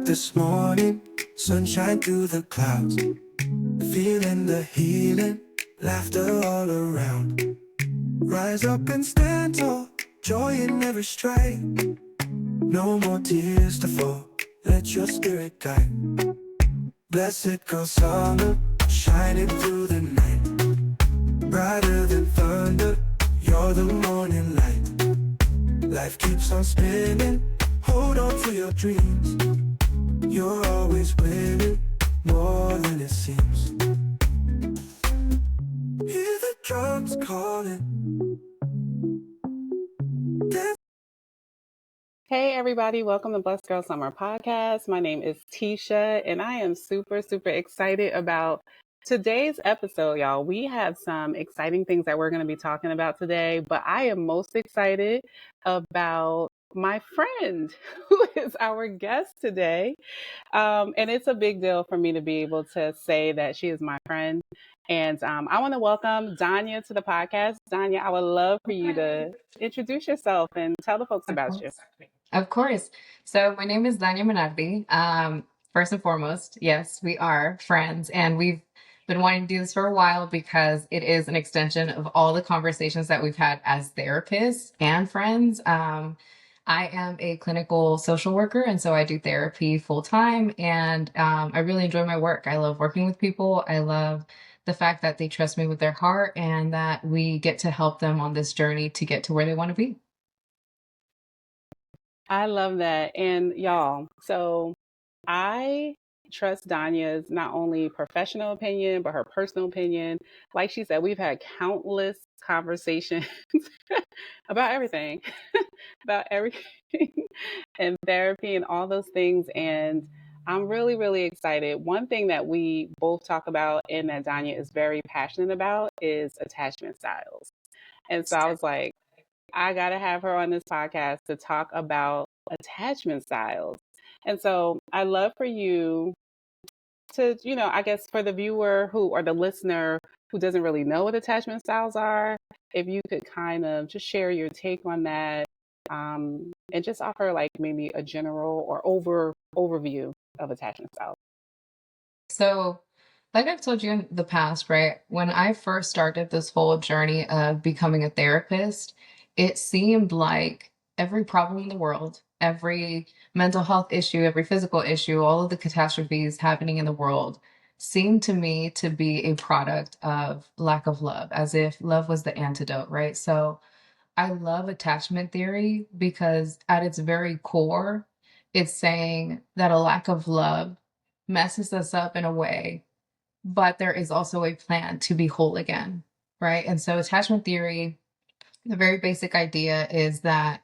this morning, sunshine through the clouds, feeling the healing, laughter all around. Rise up and stand tall, joy in every stride. No more tears to fall, let your spirit guide. Blessed girl summer, shining through the night. Brighter than thunder, you're the morning light. Life keeps on spinning, hold on to your dreams. You're always winning, more than it seems. Hear the drums calling. Hey everybody, welcome to Blessed Girl Summer Podcast. My name is Tisha and I am super excited about today's episode, y'all. We have some exciting things that we're going to be talking about today, but I am most excited about my friend who is our guest today. And it's a big deal for me to be able to say that she is my friend. And I want to welcome Danya to the podcast. Danya, I would love for you to introduce yourself and tell the folks about you. Of course. So my name is Dania Menardi. First and foremost, yes, we are friends, and we've been wanting to do this for a while because it is an extension of all the conversations that we've had as therapists and friends. I am a clinical social worker, and so I do therapy full time, and I really enjoy my work. I love working with people. I love the fact that they trust me with their heart and that we get to help them on this journey to get to where they want to be. I love that. And y'all, so I trust Danya's not only professional opinion, but her personal opinion. Like she said, we've had countless conversations about everything, about everything and therapy and all those things. And I'm really excited. One thing that we both talk about and that Danya is very passionate about is attachment styles. And so I was like, I got to have her on this podcast to talk about attachment styles. And so I love for you to, I guess for the viewer who or the listener who doesn't really know what attachment styles are, if you could kind of just share your take on that, and just offer like maybe a general or overview of attachment styles. So, like I've told you in the past, right? When I first started this whole journey of becoming a therapist, it seemed like every problem in the world, every mental health issue, every physical issue, all of the catastrophes happening in the world seemed to me to be a product of lack of love, as if love was the antidote, right? So, I love attachment theory because at its very core, it's saying that a lack of love messes us up in a way, but there is also a plan to be whole again, right? And so, attachment theory, the very basic idea is that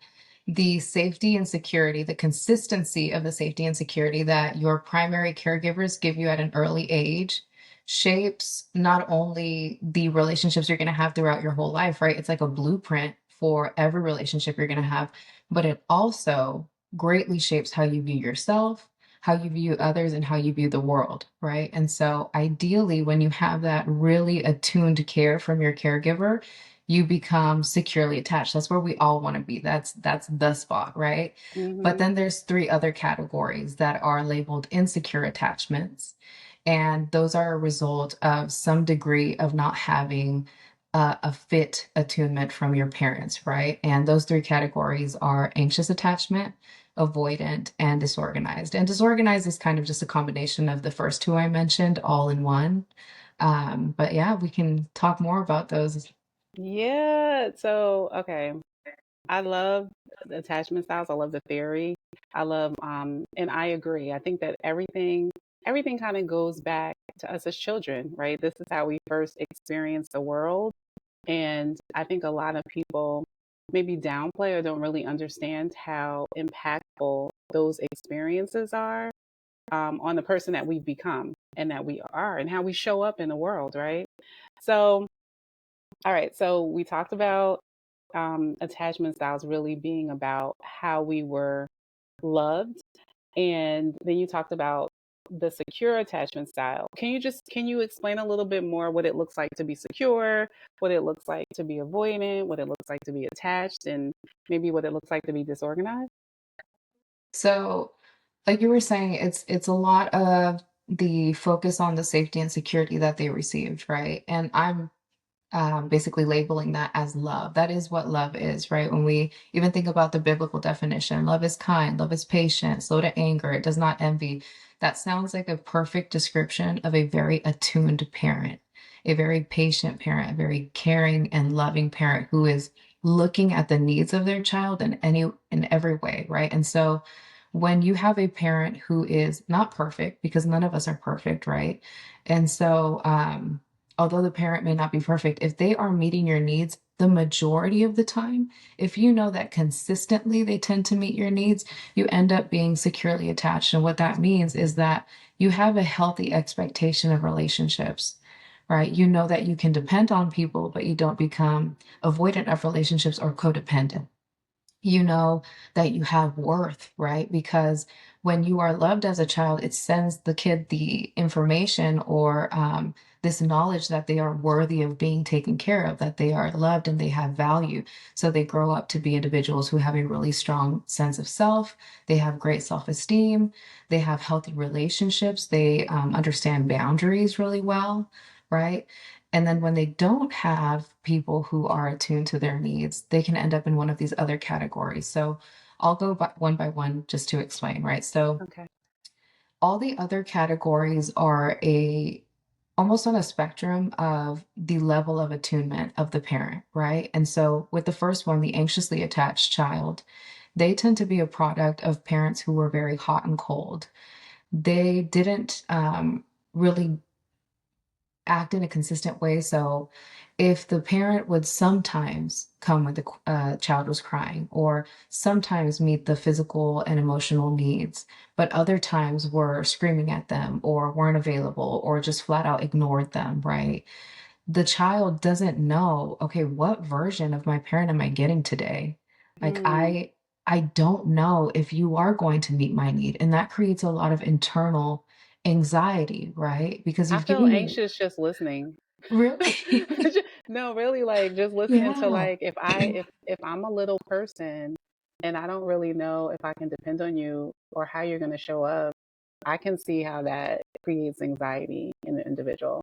the safety and security, the consistency of the safety and security that your primary caregivers give you at an early age shapes not only the relationships you're going to have throughout your whole life, right? It's like a blueprint for every relationship you're going to have, but it also greatly shapes how you view yourself, how you view others, and how you view the world, right? And so, ideally, when you have that really attuned care from your caregiver, you become securely attached. That's where we all want to be. That's the spot, right? But then there's three other categories that are labeled insecure attachments. And those are a result of some degree of not having a fit attunement from your parents, right? And those three categories are anxious attachment, avoidant, and disorganized. And disorganized is kind of just a combination of the first two I mentioned all in one. But yeah, we can talk more about those. Yeah. So, okay. I love the attachment styles. I love the theory. I love, and I agree. I think that everything kind of goes back to us as children, right? This is how we first experience the world. And I think a lot of people maybe downplay or don't really understand how impactful those experiences are, on the person that we've become and that we are and how we show up in the world, right? So, all right. So we talked about attachment styles really being about how we were loved. And then you talked about the secure attachment style. Can you explain a little bit more what it looks like to be secure, what it looks like to be avoidant, what it looks like to be attached, and maybe what it looks like to be disorganized? So like you were saying, it's a lot of the focus on the safety and security that they received, right? And I'm basically labeling that as love. That is what love is, right? When we even think about the biblical definition, love is kind, love is patient, slow to anger, it does not envy. That sounds like a perfect description of a very attuned parent, a very patient parent, a very caring and loving parent who is looking at the needs of their child in every way, right? And so when you have a parent who is not perfect, because none of us are perfect, right? And so although the parent may not be perfect, if they are meeting your needs the majority of the time, if you know that consistently they tend to meet your needs, you end up being securely attached. And what that means is that you have a healthy expectation of relationships, right? You know that you can depend on people, but you don't become avoidant of relationships or codependent. You know that you have worth, right? Because when you are loved as a child, it sends the kid the information or this knowledge that they are worthy of being taken care of, that they are loved and they have value. So they grow up to be individuals who have a really strong sense of self. They have great self esteem. They have healthy relationships. They understand boundaries really well, right? And then when they don't have people who are attuned to their needs, they can end up in one of these other categories. So I'll go by one just to explain, right? So Okay. all the other categories are a almost on a spectrum of the level of attunement of the parent, right? And so with the first one, the anxiously attached child, they tend to be a product of parents who were very hot and cold. They didn't really act in a consistent way. So if the parent would sometimes come when the child was crying, or sometimes meet the physical and emotional needs, but other times were screaming at them, or weren't available, or just flat out ignored them, right? The child doesn't know, okay, what version of my parent am I getting today? Like Mm. I don't know if you are going to meet my need. And that creates a lot of internal anxiety, right? Because I you've feel given me anxious just listening. really. No, really, like just listening to Yeah. like if I'm a little person and I don't really know if I can depend on you or how you're going to show up, I can see how that creates anxiety in the individual.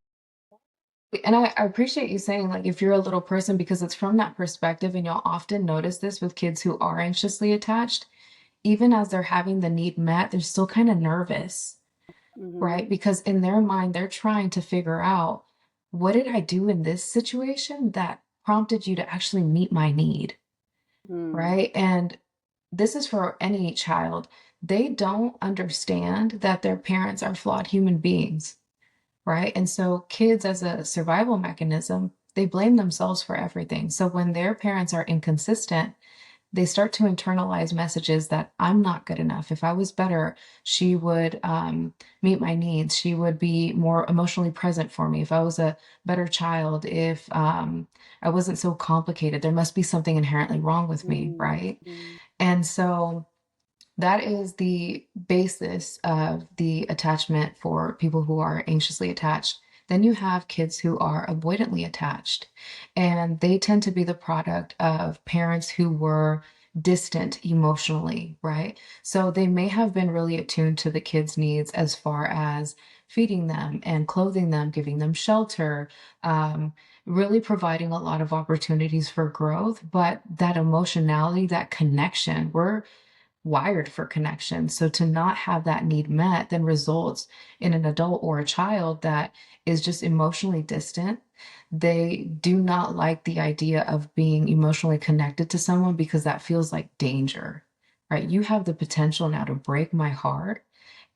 And I appreciate you saying, like, if you're a little person, because it's from that perspective, and you'll often notice this with kids who are anxiously attached, even as they're having the need met, they're still kind of nervous, Hmm. right? Because in their mind, they're trying to figure out, what did I do in this situation that prompted you to actually meet my need, Mm. right? And this is for any child. They don't understand that their parents are flawed human beings, right? And so kids, as a survival mechanism, they blame themselves for everything. So when their parents are inconsistent, they start to internalize messages that I'm not good enough. If I was better, she would meet my needs. She would be more emotionally present for me. If I was a better child, if I wasn't so complicated, there must be something inherently wrong with me, Mm. right? Mm. And so that is the basis of the attachment for people who are anxiously attached. Then you have kids who are avoidantly attached, and they tend to be the product of parents who were distant emotionally, right? So they may have been really attuned to the kids' needs as far as feeding them and clothing them, giving them shelter, um, really providing a lot of opportunities for growth. But that emotionality, that connection, we're wired for connection. So to not have that need met then results in an adult or a child that is just emotionally distant. They do not like the idea of being emotionally connected to someone because that feels like danger, right? You have the potential now to break my heart.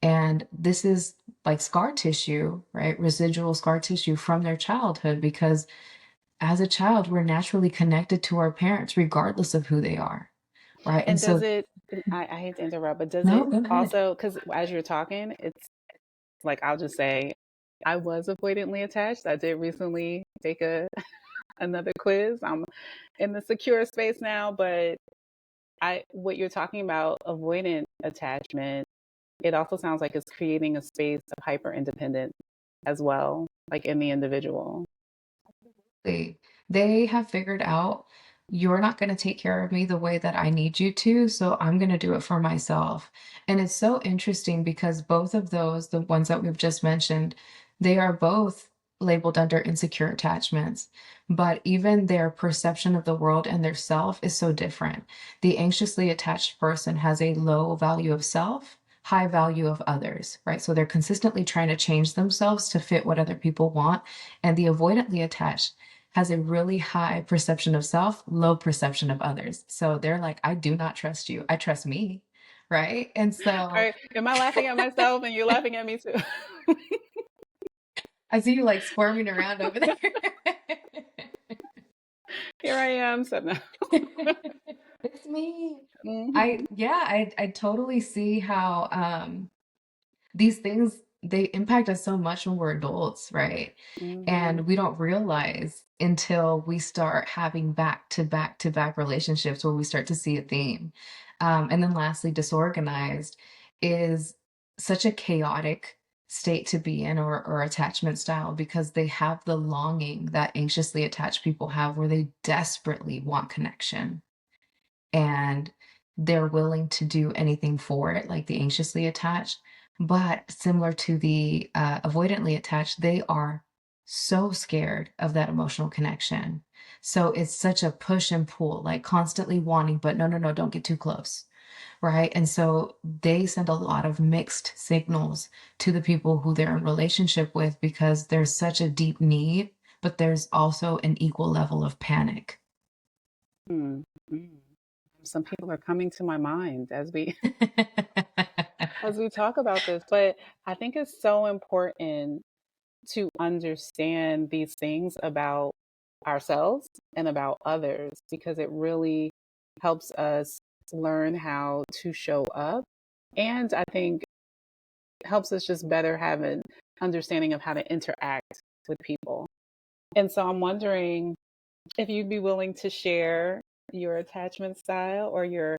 And this is like scar tissue, right? Residual scar tissue from their childhood, because as a child, we're naturally connected to our parents, regardless of who they are, right? And And does so, it, I hate to interrupt, but does no, it go ahead. also, because as you're talking, it's like, I'll just say, I was avoidantly attached. I did recently take another quiz. I'm in the secure space now, but what you're talking about, avoidant attachment, it also sounds like it's creating a space of hyper independence as well, like in the individual. They have figured out you're not going to take care of me the way that I need you to, so I'm going to do it for myself. And it's so interesting because both of those, the ones that we've just mentioned, they are both labeled under insecure attachments, but even their perception of the world and their self is so different. The anxiously attached person has a low value of self, high value of others, right? So they're consistently trying to change themselves to fit what other people want. And the avoidantly attached has a really high perception of self, low perception of others. So they're like, I do not trust you. I trust me. Right. And All so right. Am I laughing at myself and you're laughing at me too? I see you like squirming around over there. Here I am. So no. It's me. Hmm. I totally see how these things they impact us so much when we're adults, right? Hmm. And we don't realize until we start having back to back to back relationships where we start to see a theme. And then lastly, disorganized is such a chaotic state to be in, or attachment style, because they have the longing that anxiously attached people have where they desperately want connection and they're willing to do anything for it, like the anxiously attached. But similar to the avoidantly attached, they are so scared of that emotional connection. So it's such a push and pull, like constantly wanting, but no, no, no, don't get too close. Right. And so they send a lot of mixed signals to the people who they're in relationship with because there's such a deep need, but there's also an equal level of panic. Mm-hmm. Some people are coming to my mind as we talk about this, but I think it's so important to understand these things about ourselves and about others because it really helps us learn how to show up. And I think helps us just better have an understanding of how to interact with people. And so I'm wondering if you'd be willing to share your attachment style or your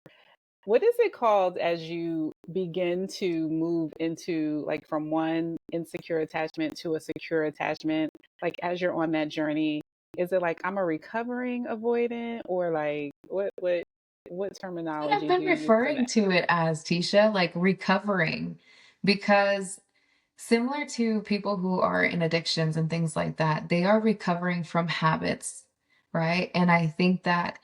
what is it called as you begin to move into like from one insecure attachment to a secure attachment? Like as you're on that journey, is it like I'm a recovering avoidant or like what I've terminology do been you use for referring that? to it as Tisha, like recovering, because similar to people who are in addictions and things like that, they are recovering from habits, right? And I think that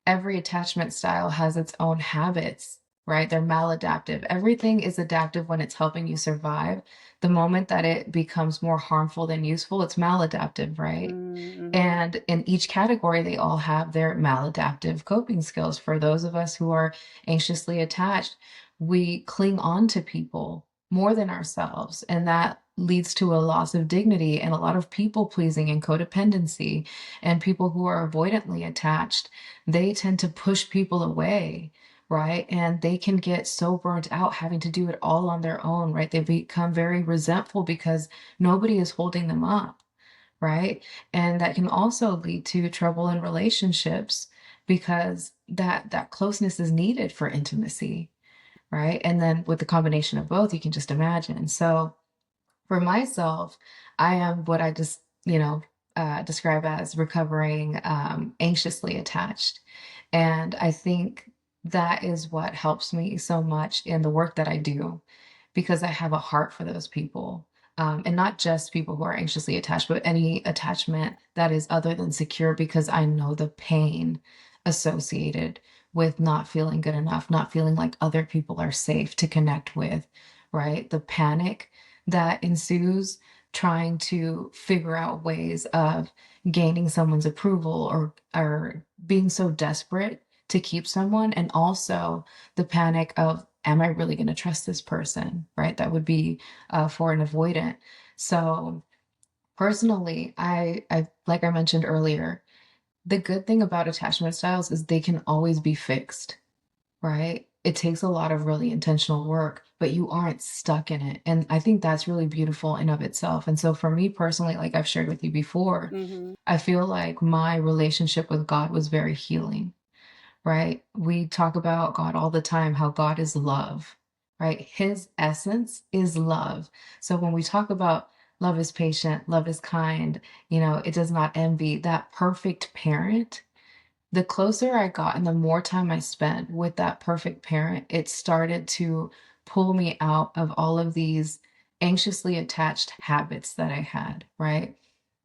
every attachment style has its own habits, right? They're maladaptive. Everything is adaptive when it's helping you survive. The moment that it becomes more harmful than useful, it's maladaptive, right? Mm-hmm. And in each category, they all have their maladaptive coping skills. For those of us who are anxiously attached, we cling on to people more than ourselves. And that leads to a loss of dignity and a lot of people pleasing and codependency. And people who are avoidantly attached, they tend to push people away. Right. And they can get so burnt out having to do it all on their own. Right. They become very resentful because nobody is holding them up, right? And that can also lead to trouble in relationships because that closeness is needed for intimacy, right? And then with the combination of both, you can just imagine. So for myself, I am what I just, describe as recovering anxiously attached. And I think that is what helps me so much in the work that I do because I have a heart for those people. And not just people who are anxiously attached, but any attachment that is other than secure because I know the pain associated with not feeling good enough, not feeling like other people are safe to connect with, right? The panic that ensues trying to figure out ways of gaining someone's approval or being so desperate to keep someone, and also the panic of am I really going to trust this person, right? That would be for an avoidant. So personally, I like I mentioned earlier, the good thing about attachment styles is they can always be fixed, right? It takes a lot of really intentional work, but you aren't stuck in it. And I think that's really beautiful in of itself. And so for me personally, like I've shared with you before, Mm-hmm. I feel like my relationship with God was very healing, right? We talk about God all the time, how God is love, right? His essence is love. So when we talk about love is patient, love is kind, it does not envy, that perfect parent the closer I got and the more time I spent with that perfect parent, it started to pull me out of all of these anxiously attached habits that I had, right?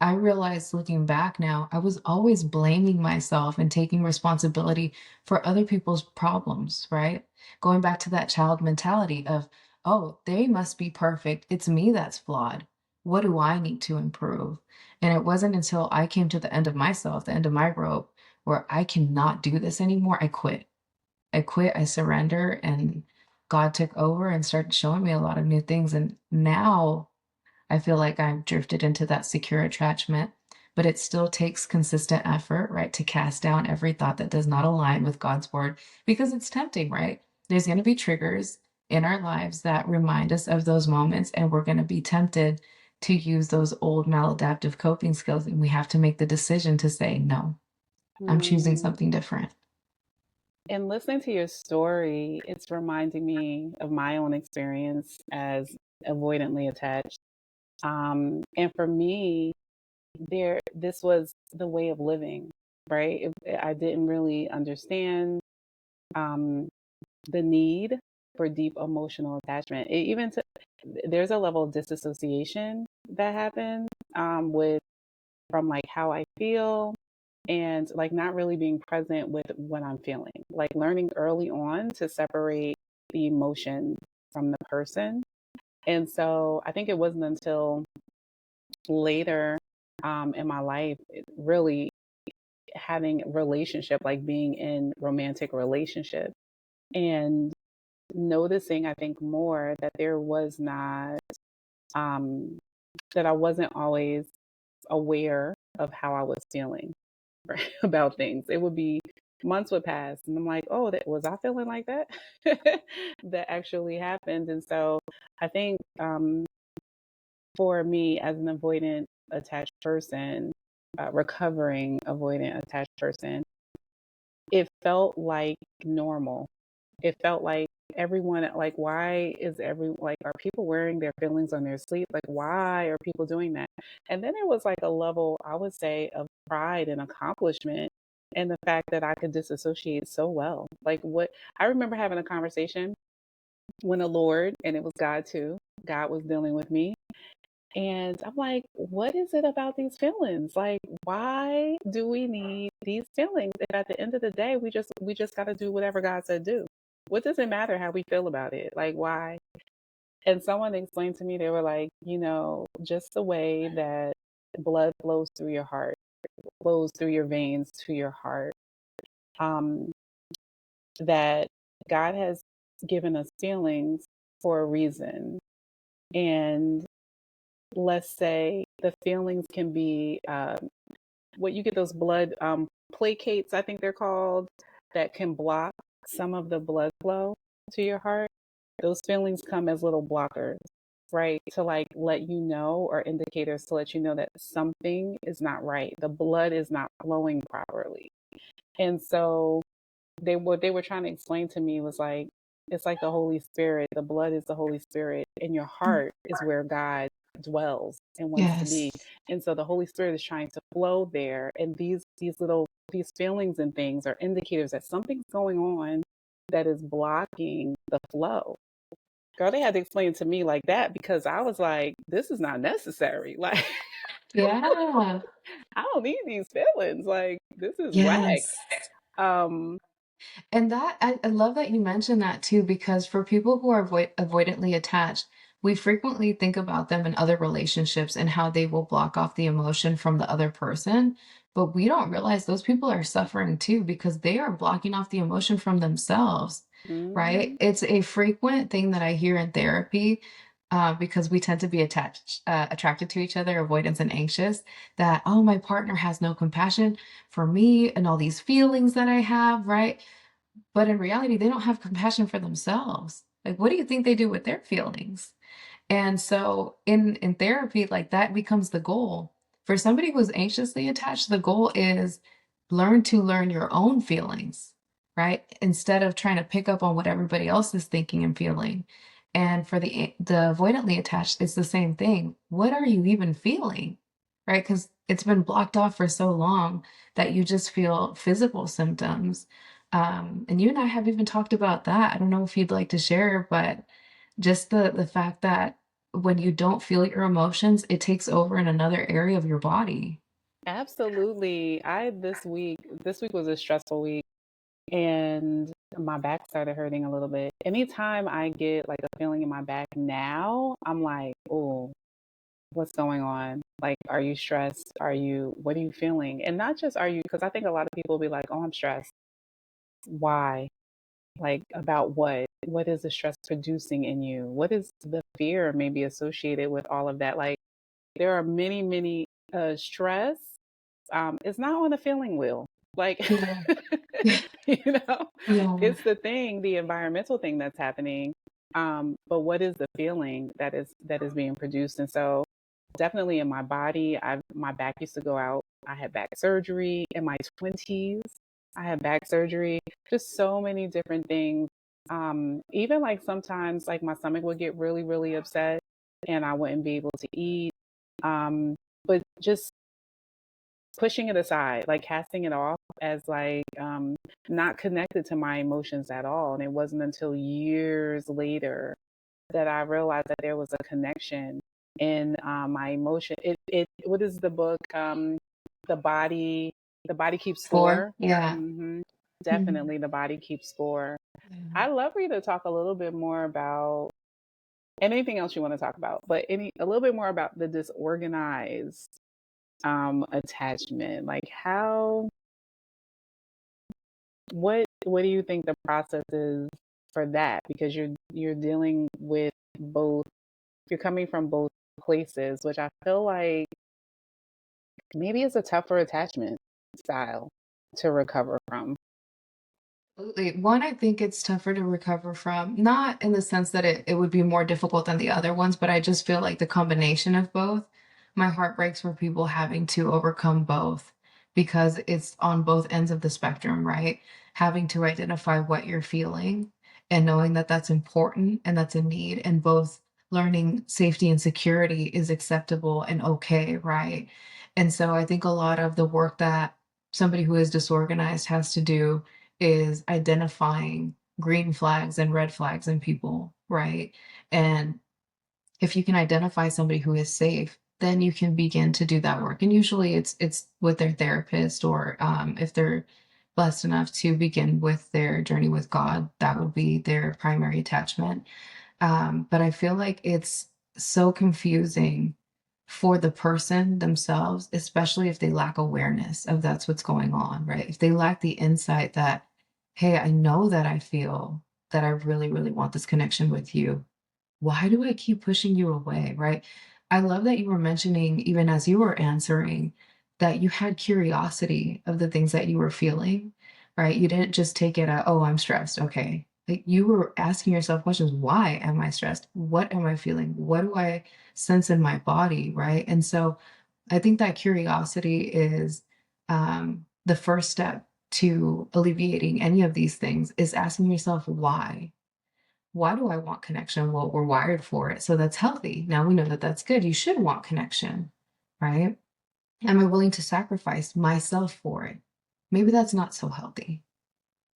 I realized looking back now, I was always blaming myself and taking responsibility for other people's problems, right? Going back to that child mentality of, oh, they must be perfect. It's me that's flawed. What do I need to improve? And it wasn't until I came to the end of myself, the end of my rope, where I cannot do this anymore. I quit. I quit, I surrender, and God took over and started showing me a lot of new things. And now I feel like I've drifted into that secure attachment, but it still takes consistent effort, right, to cast down every thought that does not align with God's word because it's tempting, right? There's going to be triggers in our lives that remind us of those moments, and we're going to be tempted to use those old maladaptive coping skills. And we have to make the decision to say, no, I'm choosing Mm. something different. And listening to your story, it's reminding me of my own experience as avoidantly attached. And for me, this was the way of living, right? I didn't really understand um, the need for deep emotional attachment. There's a level of disassociation that happens with from like how I feel and like not really being present with what I'm feeling. Like learning early on to separate the emotion from the person. And so I think it wasn't until later in my life, really having relationship, like being in romantic relationship and noticing, I think more that there was not, um, that I wasn't always aware of how I was feeling right, about things. It would be months would pass and I'm like, oh, that was I feeling like that? That actually happened. And so I think for me as an avoidant attached person, recovering avoidant attached person, it felt like normal. It felt like everyone, like, why is like, are people wearing their feelings on their sleeve? Like, why are people doing that? And then it was like a level, I would say, of pride and accomplishment and the fact that I could disassociate so well. Like, what I remember having a conversation when the Lord, and it was God too, God was dealing with me. And I'm like, what is it about these feelings? Like, why do we need these feelings? If at the end of the day, we just got to do whatever God said do. What does it matter how we feel about it? Like, why? And someone explained to me, they were like, just the way that blood flows through your heart, flows through your veins to your heart, um, that God has given us feelings for a reason. And let's say the feelings can be what you get those blood placates, I think they're called, that can block some of the blood flow to your heart. Those feelings come as little blockers, right? To like let you know, or indicators to let you know that something is not right. The blood is not flowing properly. And so what they were trying to explain to me was like, it's like the Holy Spirit. The blood is the Holy Spirit, and your heart is where God dwells and wants to be. Yes. And so the Holy Spirit is trying to flow there. And these feelings and things are indicators that something's going on that is blocking the flow. Girl, they had to explain it to me like that because I was like, this is not necessary. Like, Yeah. I don't need these feelings. Like, this is whack. Yes. Um, And that I love that you mentioned that too, because for people who are avoidantly attached, we frequently think about them in other relationships and how they will block off the emotion from the other person. But we don't realize those people are suffering too because they are blocking off the emotion from themselves, right? mhm. It's a frequent thing that I hear in therapy. Because we tend to be attracted to each other, avoidance and anxious, that, oh, my partner has no compassion for me and all these feelings that I have, right? But in reality, they don't have compassion for themselves. Like, what do you think they do with their feelings? And so in therapy, like that becomes the goal. For somebody who's anxiously attached, the goal is learn your own feelings, right? Instead of trying to pick up on what everybody else is thinking and feeling. And for the avoidantly attached, it's the same thing. What are you even feeling? Right? Because it's been blocked off for so long that you just feel physical symptoms. And you and I have even talked about that. I don't know if you'd like to share, but just the fact that when you don't feel your emotions, it takes over in another area of your body. Absolutely. I this week was a stressful week, and my back started hurting a little bit. Anytime I get like a feeling in my back now, I'm like, oh, what's going on? Like, are you stressed? What are you feeling? And not just are you, because I think a lot of people will be like, oh, I'm stressed. Why? Like, about what? What is the stress producing in you? What is the fear maybe associated with all of that? Like, there are many stress. It's not on the feeling wheel. Like, Yeah. you know, Yeah. it's the environmental thing that's happening. But what is the feeling that is being produced? And so, definitely in my body, my back used to go out. I had back surgery in my 20s. I had back surgery. Just so many different things. Even like sometimes, like my stomach would get really upset, and I wouldn't be able to eat. But just pushing it aside, like casting it off as like not connected to my emotions at all. And it wasn't until years later that I realized that there was a connection in my emotion. It what is the book? The body the body keeps Four. score. Yeah. hmm Mhm. Definitely, the body keeps score. Yeah. I'd love for you to talk a little bit more about and anything else you want to talk about, but any a little bit more about the disorganized attachment. Like how what do you think the process is for that? Because you're dealing with both you're coming from both places, which I feel like maybe it's a tougher attachment style to recover from. Absolutely. One, I think it's tougher to recover from, not in the sense that it would be more difficult than the other ones, but I just feel like the combination of both, my heart breaks for people having to overcome both because it's on both ends of the spectrum, right? Having to identify what you're feeling and knowing that that's important and that's a need, and both learning safety and security is acceptable and okay, right? And so I think a lot of the work that somebody who is disorganized has to do is identifying green flags and red flags in people, right? And if you can identify somebody who is safe, then you can begin to do that work. And usually it's with their therapist, or if they're blessed enough to begin with their journey with God, that would be their primary attachment. But I feel like it's so confusing for the person themselves, especially if they lack awareness of that's what's going on, right? If they lack the insight that, hey, I know that I feel that I really want this connection with you. Why do I keep pushing you away, right? I love that you were mentioning, even as you were answering, that you had curiosity of the things that you were feeling, right? You didn't just take it at, oh, I'm stressed. Okay. Like you were asking yourself questions. Why am I stressed? What am I feeling? What do I sense in my body, right? And so I think that curiosity is the first step to alleviating any of these things, is asking yourself why do I want connection? Well, we're wired for it. So that's healthy. Now we know that that's good. You should want connection, right? Am I willing to sacrifice myself for it? Maybe that's not so healthy,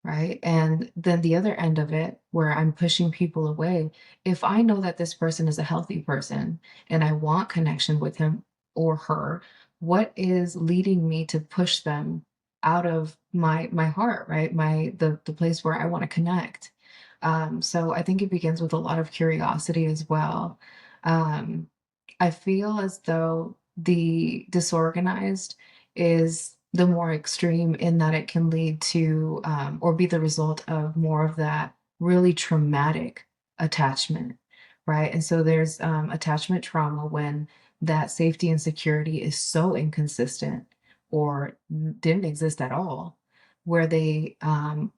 right? And then the other end of it, where I'm pushing people away, if I know that this person is a healthy person and I want connection with him or her, what is leading me to push them out of my heart, right? The place where I want to connect. So I think it begins with a lot of curiosity as well. Um, I feel as though the disorganized is the more extreme in that it can lead to or be the result of more of that really traumatic attachment, right? And so there's attachment trauma when that safety and security is so inconsistent or didn't exist at all, where they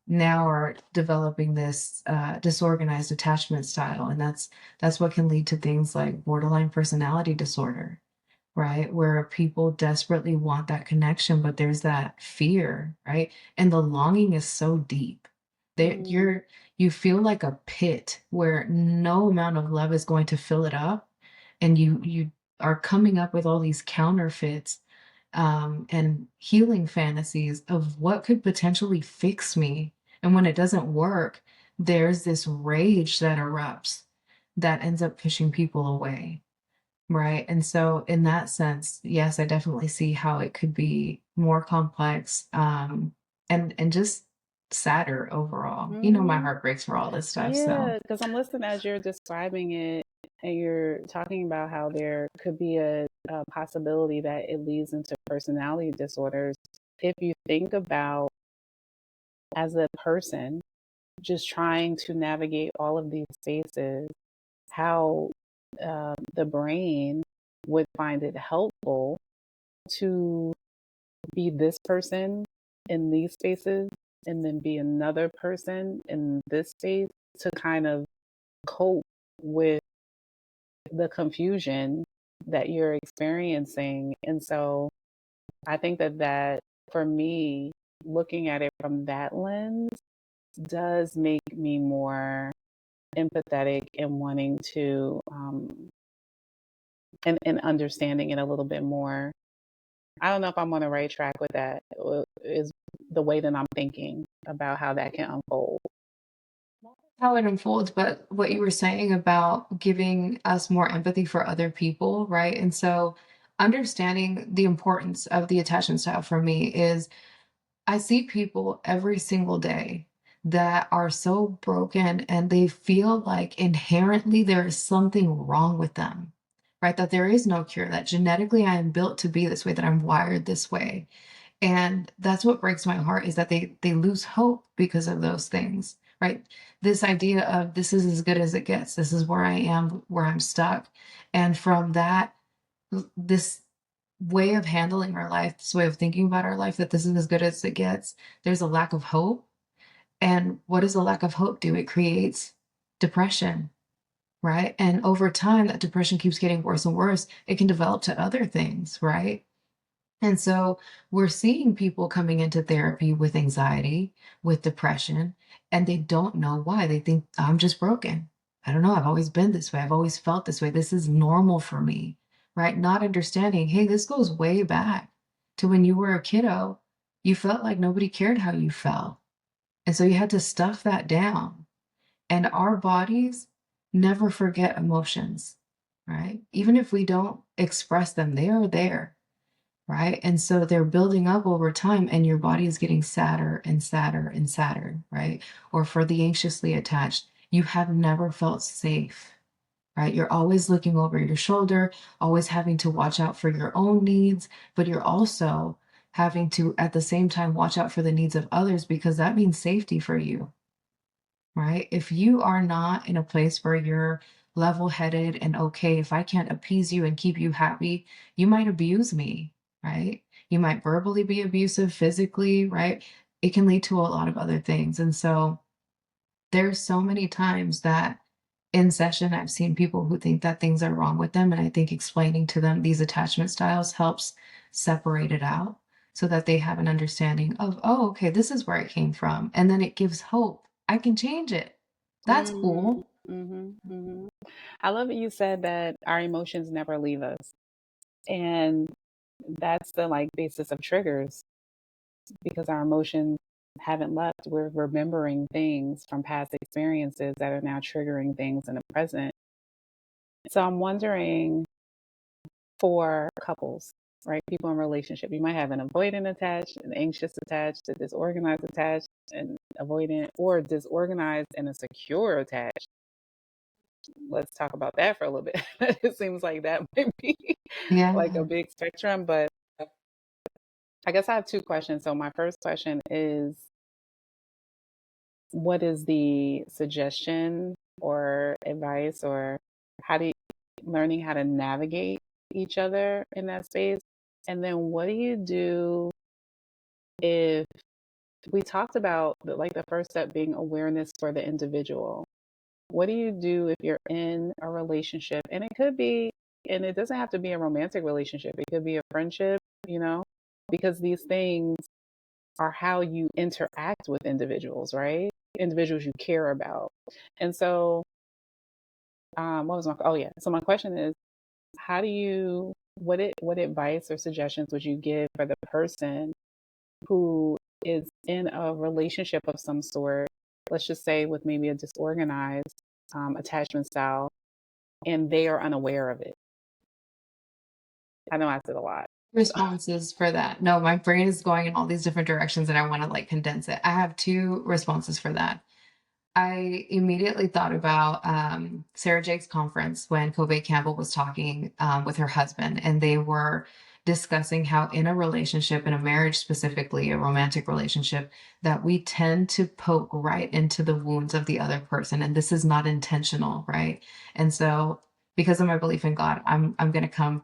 now are developing this disorganized attachment style, and that's what can lead to things like borderline personality disorder, right? Where people desperately want that connection, but there's that fear, right? And the longing is so deep that Mm, you feel like a pit where no amount of love is going to fill it up, and you are coming up with all these counterfeits and healing fantasies of what could potentially fix me. And when it doesn't work, there's this rage that erupts that ends up pushing people away. Right. And so, in that sense, yes, I definitely see how it could be more complex, and just sadder overall. My Hmm. heart breaks for all this stuff. So, Yeah, because I'm listening as you're describing it, and you're talking about how there could be a possibility that it leads into personality disorders. If you think about as a person just trying to navigate all of these spaces, how the brain would find it helpful to be this person in these spaces and then be another person in this space to kind of cope with the confusion that you're experiencing. And so I think that for me, looking at it from that lens does make me more empathetic and wanting to and understanding it a little bit more. I don't know if I'm on the right track with that. Is the way that I'm thinking about how that can unfold. how it unfolds, but what you were saying about giving us more empathy for other people, right? And so, understanding the importance of the attachment style for me is I see people every single day that are so broken and they feel like inherently there is something wrong with them, right? That there is no cure, that genetically I am built to be this way, that I'm wired this way. And that's what breaks my heart is that they lose hope because of those things, right? This idea of this is as good as it gets. This is where I am, where I'm stuck. And from that, this way of handling our life, this way of thinking about our life, that this is as good as it gets, there's a lack of hope. And what does a lack of hope do? It creates depression, right? And over time, that depression keeps getting worse and worse. It can develop to other things, right? And so we're seeing people coming into therapy with anxiety, with depression, and they don't know why. They think, I'm just broken. I don't know. I've always been this way. I've always felt this way. This is normal for me, right? Not understanding, hey, this goes way back to when you were a kiddo. You felt like nobody cared how you felt. And so you had to stuff that down. And our bodies never forget emotions, right? Even if we don't express them, they are there, right? And so they're building up over time, and your body is getting sadder and sadder and sadder, right? Or for the anxiously attached, you have never felt safe, right? You're always looking over your shoulder, always having to watch out for your own needs, but you're also having to, at the same time, watch out for the needs of others because that means safety for you, right? If you are not in a place where you're level headed and okay, if I can't appease you and keep you happy, you might abuse me, right? You might verbally be abusive, physically, right? It can lead to a lot of other things. And so there's so many times that in session I've seen people who think that things are wrong with them. And I think explaining to them these attachment styles helps separate it out so that they have an understanding of, oh, okay, this is where it came from. And then it gives hope. I can change it. That's Mm, cool. hmm. Hmm. I love that you said that our emotions never leave us. And that's the like basis of triggers because our emotions haven't left. We're remembering things from past experiences that are now triggering things in the present. So I'm wondering for couples, right? People in relationship, you might have an avoidant attached, an anxious attached, a disorganized attached, and avoidant, or disorganized and a secure attached. Let's talk about that for a little bit. It seems like that might be like a Yeah. big spectrum, but I guess I have two questions. So my first question is, what is the suggestion or advice or how do you learning how to navigate each other in that space? And then what do you do if we talked about like the first step being awareness for the individual? What do you do if you're in a relationship? And it could be, and it doesn't have to be a romantic relationship, it could be a friendship, you know, because these things are how you interact with individuals, right? Individuals you care about. And so, what was my, oh yeah. So my question is, how do you what advice or suggestions would you give for the person who is in a relationship of some sort, let's just say with maybe a disorganized attachment style, and they are unaware of it? I know I said a lot. Responses for that. No, my brain is going in all these different directions and I want to like condense it. I have two responses for that. I immediately thought about Sarah Jake's conference when Kobe Campbell was talking with her husband, and they were discussing how in a relationship, in a marriage specifically, a romantic relationship, that we tend to poke right into the wounds of the other person, and this is not intentional, right? And so, because of my belief in God, I'm going to come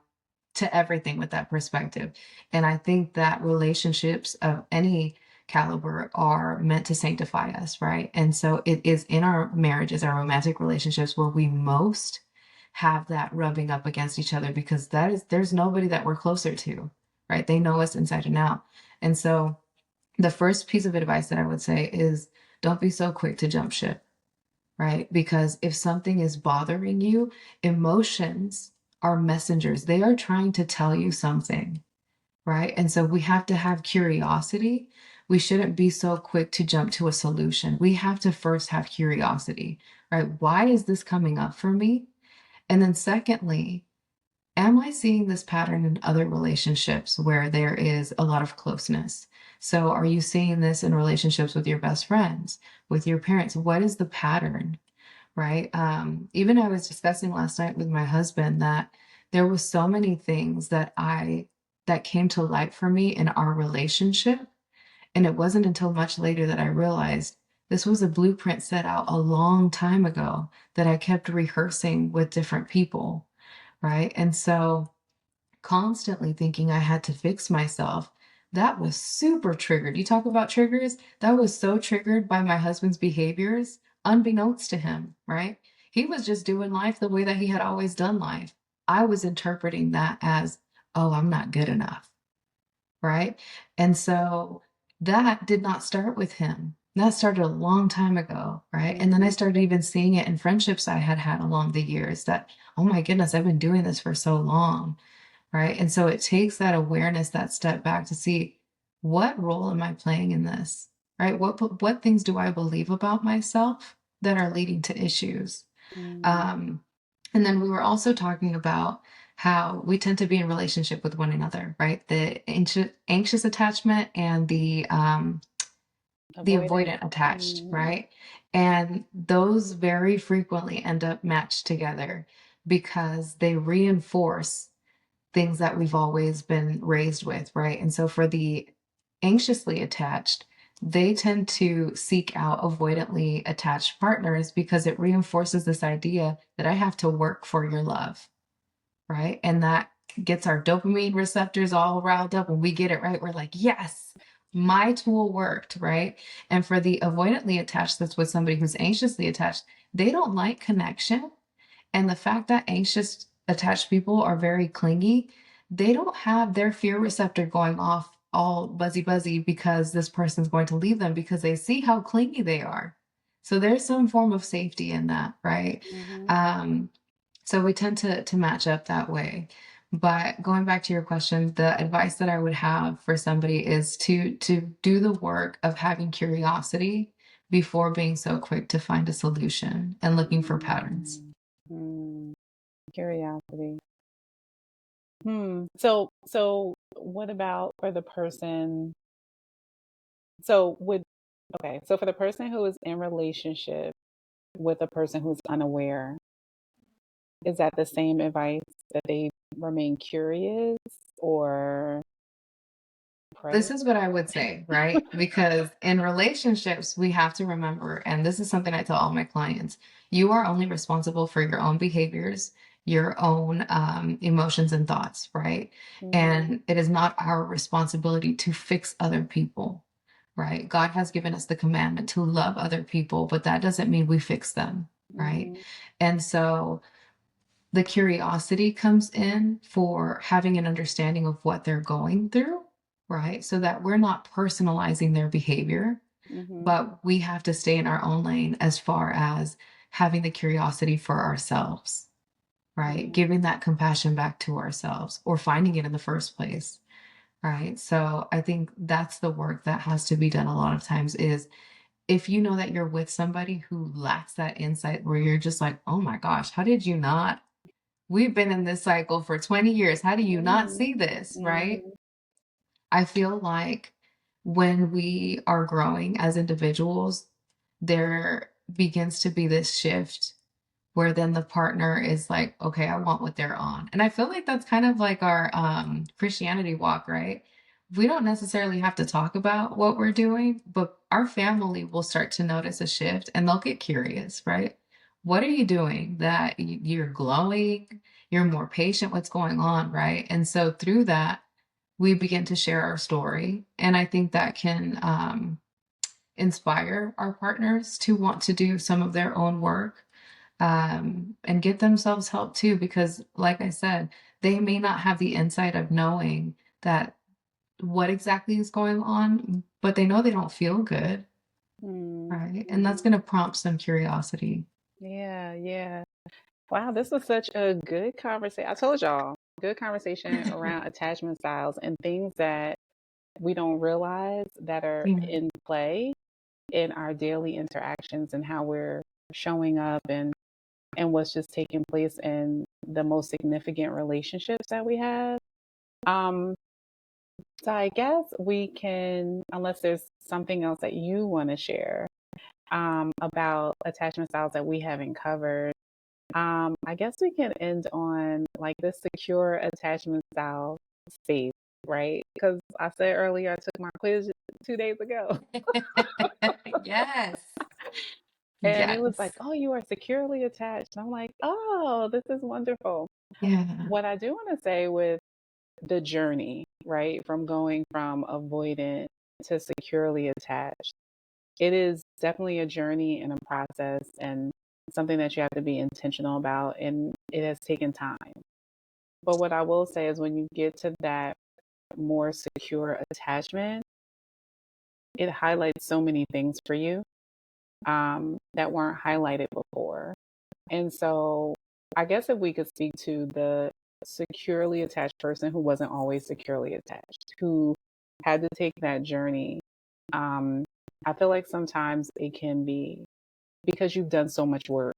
to everything with that perspective. And I think that relationships of any caliber are meant to sanctify us, right? And so it is in our marriages, our romantic relationships, where we most have that rubbing up against each other, because there's nobody that we're closer to, right? They know us inside and out. And so the first piece of advice that I would say is don't be so quick to jump ship, right? Because if something is bothering you, emotions are messengers. They are trying to tell you something, right? And so we have to have curiosity. We shouldn't be so quick to jump to a solution. We have to first have curiosity, right? Why is this coming up for me? And then secondly, am I seeing this pattern in other relationships where there is a lot of closeness? So are you seeing this in relationships with your best friends, with your parents? What is the pattern? Right. Even I was discussing last night with my husband that there was so many things that came to light for me in our relationship. And it wasn't until much later that I realized this was a blueprint set out a long time ago that I kept rehearsing with different people. Right. And so constantly thinking I had to fix myself. That was super triggered. You talk about triggers, that was so triggered by my husband's behaviors, unbeknownst to him, right? He was just doing life the way that he had always done life. I was interpreting that as, oh, I'm not good enough, right? And so that did not start with him. That started a long time ago, right? And then I Mm-hmm. started even seeing it in friendships I had had along the years that, oh my goodness, I've been doing this for so long, right? And so it takes that awareness, that step back to see what role am I playing in this, right? What things do I believe about myself that are leading to issues? Mm-hmm. Um, and then we were also talking about how we tend to be in relationship with one another, right? The anxious attachment and the Avoidant. avoidant attached, Mm-hmm. right? And those very frequently end up matched together because they reinforce things that we've always been raised with, right? And so for the anxiously attached, they tend to seek out avoidantly attached partners because it reinforces this idea that I have to work for your love, right? And that gets our dopamine receptors all riled up. When we get it right, we're like, yes, my tool worked, right? And for the avoidantly attached, that's with somebody who's anxiously attached, they don't like connection. And the fact that anxious attached people are very clingy, they don't have their fear receptor going off all buzzy because this person's going to leave them because they see how clingy they are. So there's some form of safety in that, right? Mm-hmm. Um, so we tend to match up that way. But going back to your question, the advice that I would have for somebody is to do the work of having curiosity before being so quick to find a solution and looking for patterns. Mm-hmm. Curiosity. So what about for the person? So would Okay, so for the person who is in relationship with a person who's unaware, is that the same advice that they remain curious or This pray? is what I would say, right? Because in relationships, we have to remember, and this is something I tell all my clients, you are only responsible for your own behaviors, your own emotions and thoughts, right? Mm-hmm. And it is not our responsibility to fix other people, right? God has given us the commandment to love other people, but that doesn't mean we fix them, right? Mm-hmm. And so the curiosity comes in for having an understanding of what they're going through, right? So that we're not personalizing their behavior, Mm-hmm. but we have to stay in our own lane as far as having the curiosity for ourselves. right? Giving that compassion back to ourselves or finding it in the first place, right? So I think that's the work that has to be done a lot of times is if you know that you're with somebody who lacks that insight where you're just like, oh my gosh, how did you not? We've been in this cycle for 20 years. How do you not Mhm. see this, right? Mhm. I feel like when we are growing as individuals, there begins to be this shift where then the partner is like, okay, I want what they're on. And I feel like that's kind of like our Christianity walk, right? We don't necessarily have to talk about what we're doing, but our family will start to notice a shift and they'll get curious, right? What are you doing that you're glowing? You're more patient. What's going on, right? And so through that, we begin to share our story. And I think that can inspire our partners to want to do some of their own work and get themselves help too, because like I said, they may not have the insight of knowing that what exactly is going on, but they know they don't feel good, right? And that's Mhm. going to prompt some curiosity. Yeah, yeah. Wow, this was such a good conversation. I told y'all, good conversation around attachment styles and things that we don't realize that are Yeah, in play in our daily interactions and how we're showing up and what's just taking place in the most significant relationships that we have. Um, so I guess we can, unless there's something else that you want to share about attachment styles that we haven't covered. I guess we can end on like this secure attachment style space, right? Because I said earlier I took my quiz 2 days ago. yes, And it was like, yes, oh, you are securely attached. And I'm like, oh, this is wonderful. yeah, What I do want to say with the journey, right, from going from avoidant to securely attached, it is definitely a journey and a process and something that you have to be intentional about. And it has taken time. But what I will say is when you get to that more secure attachment, it highlights so many things for you that weren't highlighted before. And so I guess if we could speak to the securely attached person who wasn't always securely attached, who had to take that journey, um, I feel like sometimes it can be because you've done so much work,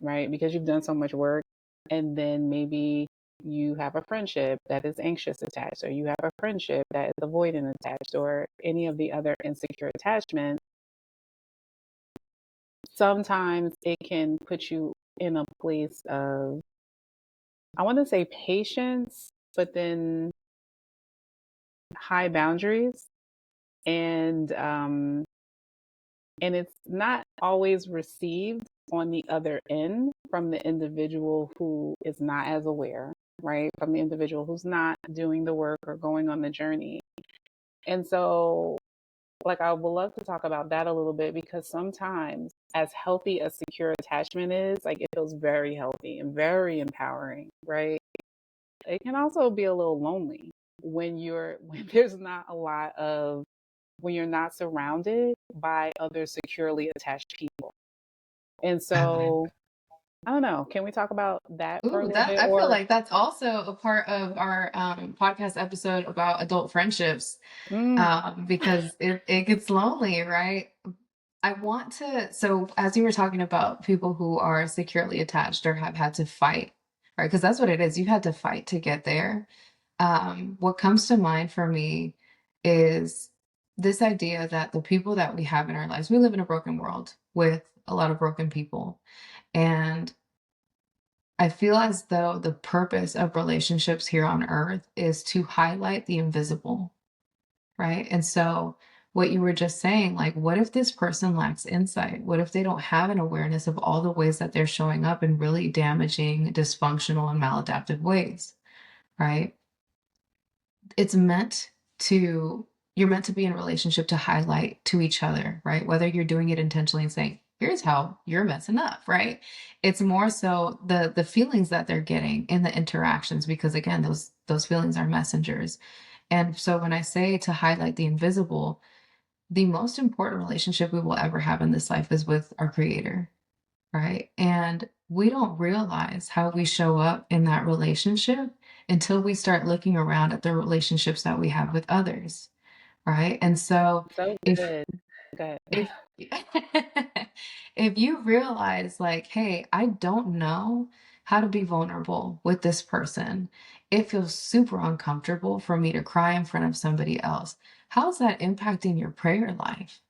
right? Because you've done so much work, and then maybe you have a friendship that is anxious attached, or you have a friendship that is avoidant attached, or any of the other insecure attachments. Sometimes it can put you in a place of, I want to say patience, but then high boundaries. And and it's not always received on the other end from the individual who is not as aware, right? From the individual who's not doing the work or going on the journey. And so, like, I would love to talk about that a little bit because sometimes, as healthy as secure attachment is, like, it feels very healthy and very empowering, right? It can also be a little lonely when you're when there's not a lot of when you're not surrounded by other securely attached people. And definitely. so, I don't know, can we talk about that for a Ooh, little that bit? I feel Or, like that's also a part of our podcast episode about adult friendships, mm, because it gets lonely, right? I want to, so as you were talking about people who are securely attached or have had to fight, right? Because that's what it is. You had to fight to get there. What comes to mind for me is this idea that the people that we have in our lives, we live in a broken world with a lot of broken people. And I feel as though the purpose of relationships here on earth is to highlight the invisible, right? And so, what you were just saying, like, what if this person lacks insight? What if they don't have an awareness of all the ways that they're showing up in really damaging, dysfunctional, and maladaptive ways, right? It's meant to, you're meant to be in a relationship to highlight to each other, right? Whether you're doing it intentionally and saying, here's how you're messing up, right? It's more so the feelings that they're getting in the interactions, because again, those feelings are messengers. And so when I say to highlight the invisible, the most important relationship we will ever have in this life is with our creator, right? And we don't realize how we show up in that relationship until we start looking around at the relationships that we have with others, right? And so So if good. Good. if if you realize like, hey, I don't know how to be vulnerable with this person. It feels super uncomfortable for me to cry in front of somebody else. How's that impacting your prayer life?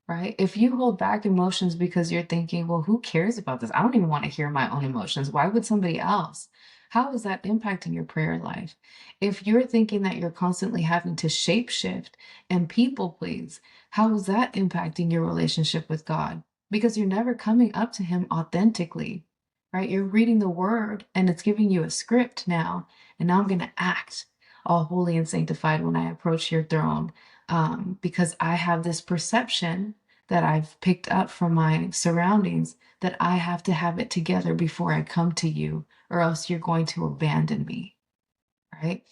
Right? If you hold back emotions because you're thinking, well, who cares about this? I don't even want to hear my own emotions. Why would somebody else? How is that impacting your prayer life? If you're thinking that you're constantly having to shapeshift and people please, how is that impacting your relationship with God? Because you're never coming up to Him authentically, right? You're reading the Word and it's giving you a script now. And now I'm going to act all holy and sanctified when I approach your throne, because I have this perception that I've picked up from my surroundings that I have to have it together before I come to you, or else you're going to abandon me, right?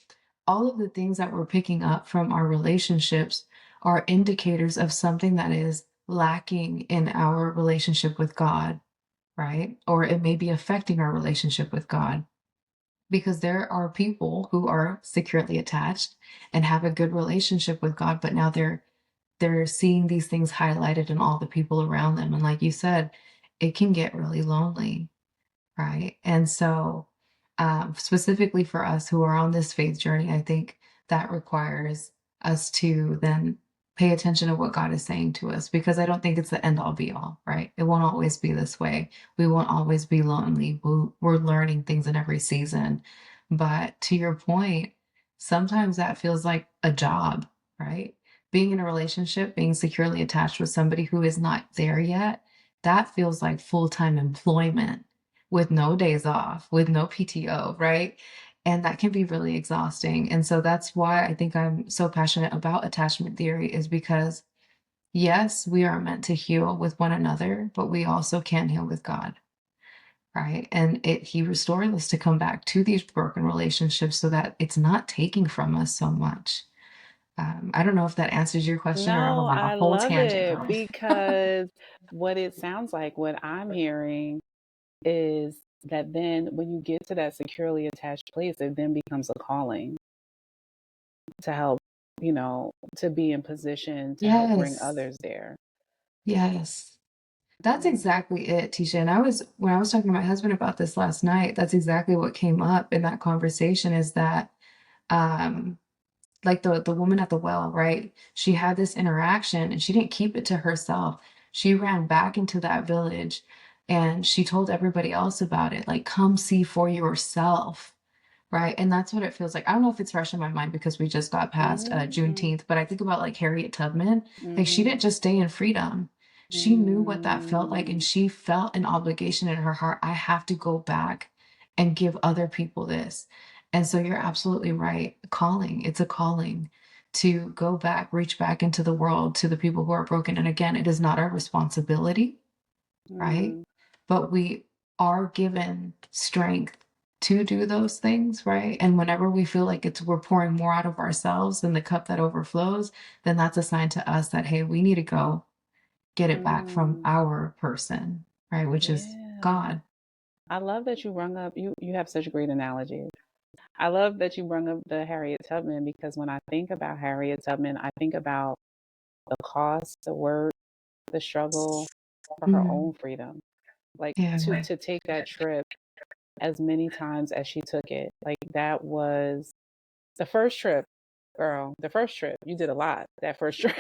All of the things that we're picking up from our relationships are indicators of something that is lacking in our relationship with God, right? Or it may be affecting our relationship with God. Because there are people who are securely attached and have a good relationship with God, but now they're seeing these things highlighted in all the people around them. And like you said, it can get really lonely, right? And so, specifically for us who are on this faith journey, I think that requires us to then pay attention to what God is saying to us, because I don't think it's the end all be all, right? It won't always be this way. We won't always be lonely. We're learning things in every season. But to your point, sometimes that feels like a job, right? Being in a relationship, being securely attached with somebody who is not there yet, that feels like full time employment with no days off, with no PTO, right? And that can be really exhausting. And so that's why I think I'm so passionate about attachment theory, is because yes, we are meant to heal with one another, but we also can heal with God, right? And He restores us to come back to these broken relationships so that it's not taking from us so much. I don't know if that answers your question, or I'm No, on a I whole love tangent, it girl. because what it sounds like, what I'm hearing is that then when you get to that securely attached place, it then becomes a calling to help, to be in position to help bring Yes, others there. yes. That's Mm. exactly it, Tisha. And when I was talking to my husband about this last night, that's exactly what came up in that conversation, is that, um, like the woman at the well, right? She had this interaction and she didn't keep it to herself. She ran back into that village and she told everybody else about it. Like, come see for yourself. Right, and that's what it feels like. I don't know if it's fresh in my mind because we just got past, Mm-hmm. Juneteenth, but I think about, like, Harriet Tubman. Like, she Mm-hmm. didn't just stay in freedom. She knew what that felt like, and Mm. she felt an obligation in her heart, "I have to go back and give other people this." And so you're absolutely right. Calling, it's a calling to go back, reach back into the world to the people who are broken, and again, it is not our responsibility, right? Mm. But we are given strength to do those things, right? And whenever we feel like we're pouring more out of ourselves than the cup that overflows, then that's a sign to us that, hey, we need to go get it back from Mm. our person, right? Which is Yeah. God. I love that you brung up you have such great analogies. I love that you brung up the Harriet Tubman because when I think about Harriet Tubman, I think about the cost, the work, the struggle for her Mm, own freedom. Like to yeah. to take that trip as many times as she took it. Like that was the first trip, girl. The first trip. You did a lot that first trip.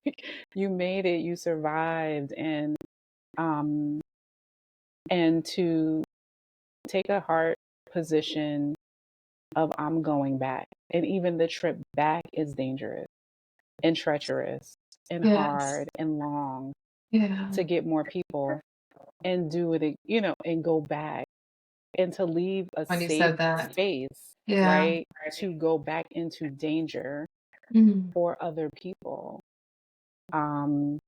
Like, you made it, you survived um and to take a heart position of I'm going back. And even the trip back is dangerous and treacherous and Yes. hard and long Yeah. to get more people and do it, and go back and to leave a When you safe said that. space, Yeah. right? To go back into danger Mm, for other people. Um,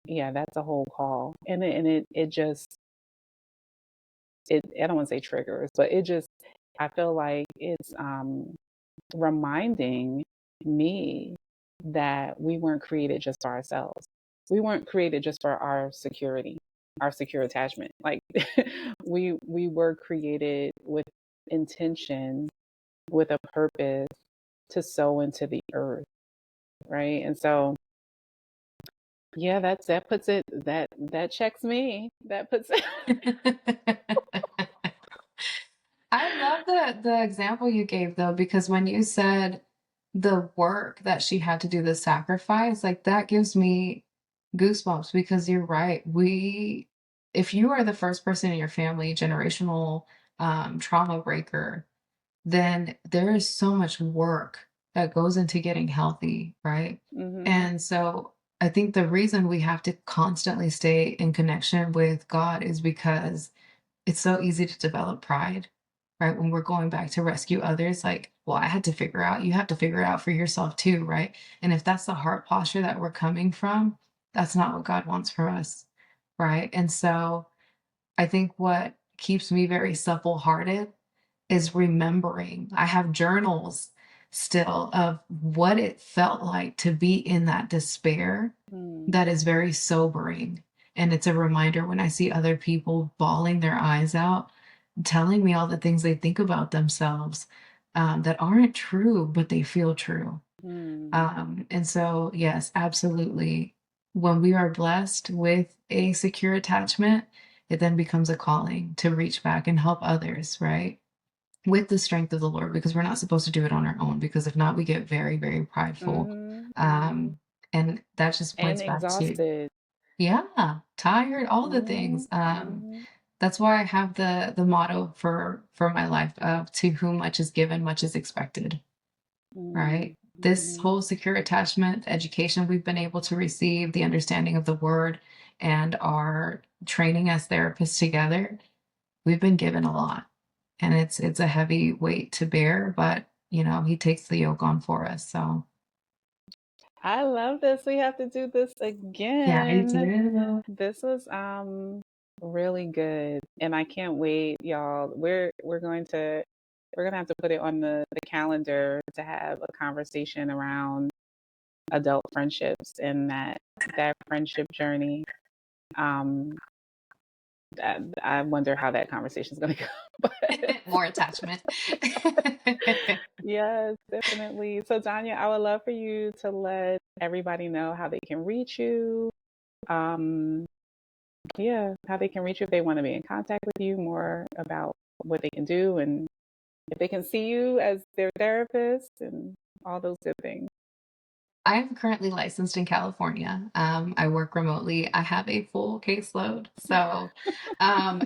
yeah, that's a whole call. And it just I don't want to say triggers, but I feel like it's reminding me that we weren't created just for ourselves. We weren't created just for our security. our secure attachment. Like we were created with intention, with a purpose to sow into the earth, right? And so yeah, that puts it that checks me. That puts I love the example you gave though, because when you said the work that she had to do, the sacrifice, like that gives me goosebumps because you're right. If you are the first person in your family, generational trauma breaker, then there is so much work that goes into getting healthy, right? hmm And so I think the reason we have to constantly stay in connection with God is because it's so easy to develop pride, right? When we're going back to rescue others, like, well, I had to figure out, you have to figure it out for yourself too, right? And if that's the heart posture that we're coming from, that's not what God wants for us, right? And so I think what keeps me very supple hearted is remembering. I have journals still of what it felt like to be in that despair that is very sobering. And it's a reminder when I see other people bawling their eyes out, telling me all the things they think about themselves that aren't true, but they feel true. mm And so, yes, absolutely. When we are blessed with a secure attachment, it then becomes a calling to reach back and help others, right? With the strength of the Lord, because we're not supposed to do it on our own, because if not, we get very, very prideful. hmm And that just And points back to, exhausted. yeah, tired, all the hmm things. hmm That's why I have the motto for my life of to whom much is given, much is expected, right? This hmm whole secure attachment education we've been able to receive, the understanding of the word, and our training as therapists together, we've been given a lot. And it's a heavy weight to bear, but he takes the yoke on for us. So I love this. We have to do this yeah, I again. do. This was really good, and I can't wait, y'all. We're gonna have to put it on the calendar to have a conversation around adult friendships and that friendship journey. Um, I wonder how that conversation is gonna go. But More attachment. yes, definitely. So, Danya, I would love for you to let everybody know how they can reach you. Um, yeah, how they can reach you if they want to be in contact with you, more about what they can do, and if they can see you as their therapist and all those good things. I am currently licensed in California. I work remotely. I have a full caseload, so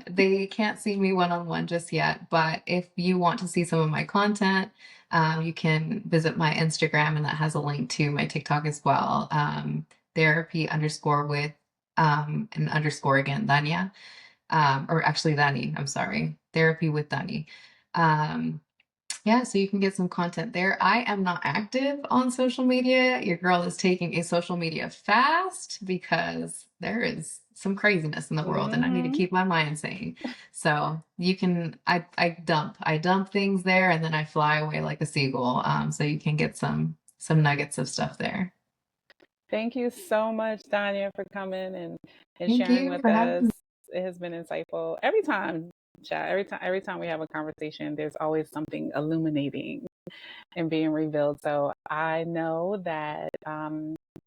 they can't see me one on one just yet. But if you want to see some of my content, you can visit my Instagram, and that has a link to my TikTok as well. Therapy underscore with an underscore again, Danya, or actually Dani. I'm sorry, therapy with Dani. Um, yeah, so you can get some content there. I am not active on social media. Your girl is taking a social media fast because there is some craziness in the world and I need to hmm keep my mind sane. So you can I dump things there and then I fly away like a seagull. So you can get some nuggets of stuff there. Thank you so much, Danya, for coming and Thank sharing you with for having us. me. It has been insightful. Every time, chat, every time we have a conversation, there's always something illuminating and being revealed. So I know that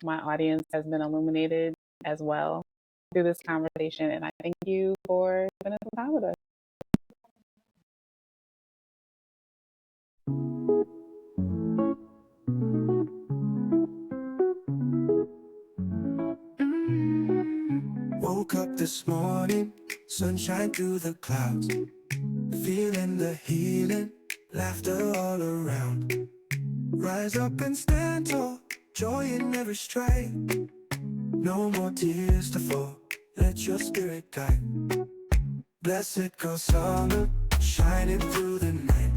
my audience has been illuminated as well through this conversation, and I thank you for spending some time with us. Woke up this morning, sunshine through the clouds, feeling the healing, laughter all around. Rise up and stand tall, joy in every stride. No more tears to fall, let your spirit guide. Blessed go summer, shining through the night.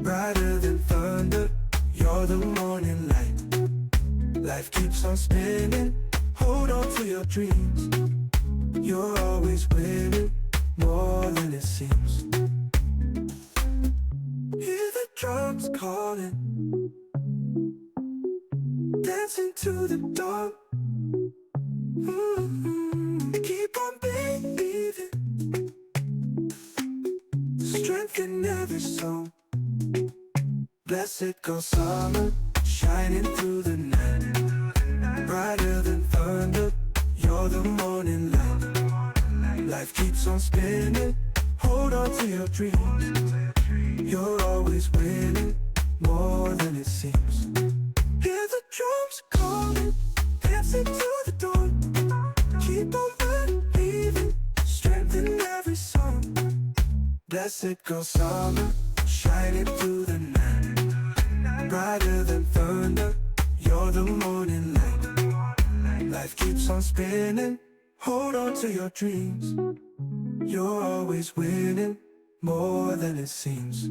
Brighter than thunder, you're the morning light. Life keeps on spinning, hold on to your dreams. You're always winning, more than it seems. Hear the drums calling, dancing to the dawn. Keep on being zone. Blessed go summer, shining through the night. Brighter than thunder, you're the morning light. Life keeps on spinning, hold on to your dreams. You're always winning, more than it seems. Hear the drums calling, dancing to the dawn. Keep on believing, strength in every song. Blessed go summer, shining through the night. Brighter than thunder, you're the morning light. Life keeps on spinning, hold on to your dreams. You're always winning, more than it seems.